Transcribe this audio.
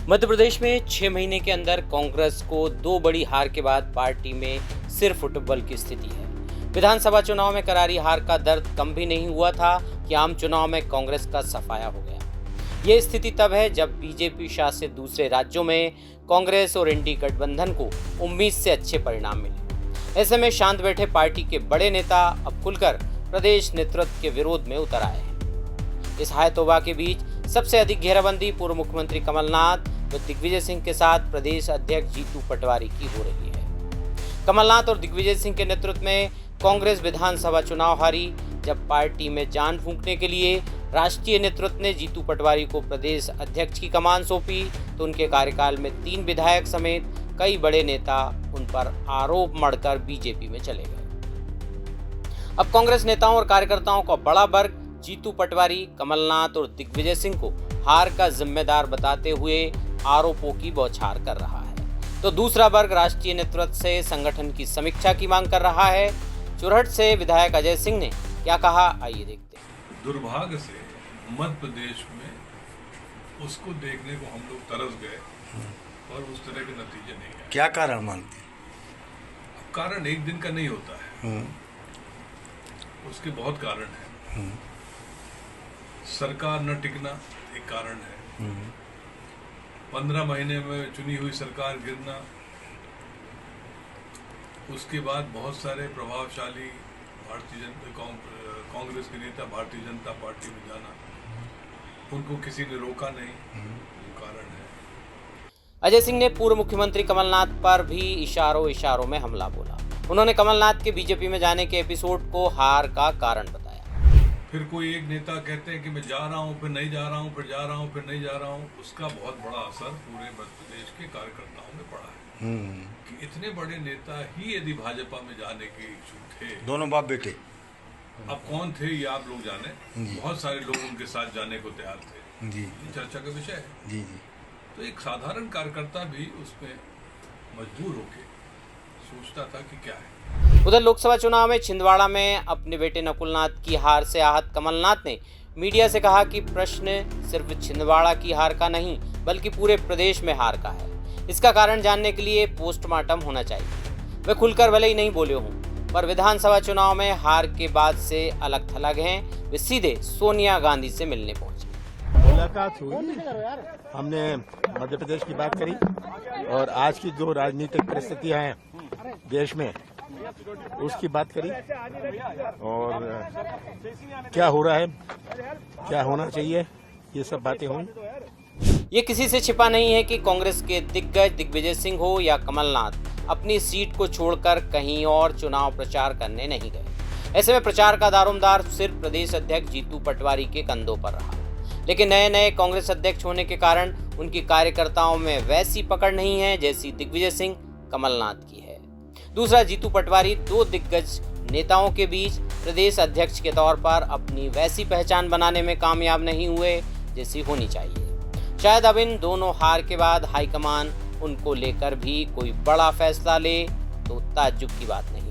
मध्य प्रदेश में 6 महीने के अंदर कांग्रेस को 2 बड़ी हार के बाद पार्टी में सिर्फ फुटबॉल की स्थिति है। विधानसभा चुनाव में करारी हार का दर्द कम भी नहीं हुआ था कि आम चुनाव में कांग्रेस का सफाया हो गया। ये स्थिति तब है जब बीजेपी शासित दूसरे राज्यों में कांग्रेस और एनडीए गठबंधन को उम्मीद से अच्छे परिणाम मिले। ऐसे में शांत बैठे पार्टी के बड़े नेता अब खुलकर प्रदेश नेतृत्व के विरोध में उतर आए हैं। इस हाय तौबा के बीच सबसे अधिक घेराबंदी पूर्व मुख्यमंत्री कमलनाथ व दिग्विजय सिंह के साथ प्रदेश अध्यक्ष जीतू पटवारी की हो रही है। कमलनाथ और दिग्विजय सिंह के नेतृत्व में कांग्रेस विधानसभा चुनाव हारी। जब पार्टी में जान फूंकने के लिए राष्ट्रीय नेतृत्व ने जीतू पटवारी को प्रदेश अध्यक्ष की कमान सौंपी तो उनके कार्यकाल में 3 विधायक समेत कई बड़े नेता उन पर आरोप मढ़कर बीजेपी में चले गए। अब कांग्रेस नेताओं और कार्यकर्ताओं का बड़ा वर्ग जीतू पटवारी, कमलनाथ और दिग्विजय सिंह को हार का जिम्मेदार बताते हुए आरोपों की बौछार कर रहा है, तो दूसरा वर्ग राष्ट्रीय नेतृत्व से संगठन की समीक्षा की मांग कर रहा है। चुरहट से विधायक अजय सिंह ने क्या कहा, आइए देखते हैं। दुर्भाग्य से मध्य प्रदेश में उसको देखने को हम लोग तरस गए और उस तरह के नतीजे नहीं आए। क्या कारण मानते हैं? कारण एक दिन का नहीं होता है, उसके बहुत कारण है। सरकार न टिकना एक कारण है, 15 महीने में चुनी हुई सरकार गिरना, उसके बाद बहुत सारे प्रभावशाली कांग्रेस के नेता भारतीय जनता पार्टी में जाना, उनको किसी ने रोका नहीं, वो कारण है। अजय सिंह ने पूर्व मुख्यमंत्री कमलनाथ पर भी इशारों में हमला बोला। उन्होंने कमलनाथ के बीजेपी में जाने के एपिसोड को हार का कारण बताया। फिर कोई एक नेता कहते हैं कि मैं जा रहा हूँ, फिर नहीं जा रहा हूँ, फिर जा रहा हूँ, फिर नहीं जा रहा हूँ, उसका बहुत बड़ा असर पूरे मध्य प्रदेश के कार्यकर्ताओं में पड़ा है कि इतने बड़े नेता ही यदि भाजपा में जाने के इच्छुक थे, दोनों बाप बेटे, अब कौन थे ये आप लोग जाने, बहुत सारे लोग उनके साथ जाने को तैयार थे, जी ये चर्चा का विषय है। जी जी। तो एक साधारण कार्यकर्ता भी उसमें मजबूर होके सोचता था कि क्या है। उधर लोकसभा चुनाव में छिंदवाड़ा में अपने बेटे नकुलनाथ की हार से आहत कमलनाथ ने मीडिया से कहा कि प्रश्न सिर्फ छिंदवाड़ा की हार का नहीं बल्कि पूरे प्रदेश में हार का है। इसका कारण जानने के लिए पोस्टमार्टम होना चाहिए। वे खुलकर भले ही नहीं बोले हों, पर विधानसभा चुनाव में हार के बाद से अलग थलग हैं। वे सीधे सोनिया गांधी से मिलने पहुंचे। मुलाकात हुई, हमने मध्य प्रदेश की बात करी और आज की जो राजनीतिक परिस्थितियां हैं देश में उसकी बात करी और क्या हो रहा है, क्या होना चाहिए, ये सब बातें हुई। ये किसी से छिपा नहीं है कि कांग्रेस के दिग्गज दिग्विजय सिंह हो या कमलनाथ अपनी सीट को छोड़कर कहीं और चुनाव प्रचार करने नहीं गए। ऐसे में प्रचार का दारोमदार सिर्फ प्रदेश अध्यक्ष जीतू पटवारी के कंधों पर रहा। लेकिन नए कांग्रेस अध्यक्ष होने के कारण उनकी कार्यकर्ताओं में वैसी पकड़ नहीं है जैसी दिग्विजय सिंह, कमलनाथ की है। दूसरा, जीतू पटवारी 2 दिग्गज नेताओं के बीच प्रदेश अध्यक्ष के तौर पर अपनी वैसी पहचान बनाने में कामयाब नहीं हुए जैसी होनी चाहिए। शायद अब इन दोनों हार के बाद हाईकमान उनको लेकर भी कोई बड़ा फैसला ले तो ताज्जुब की बात नहीं।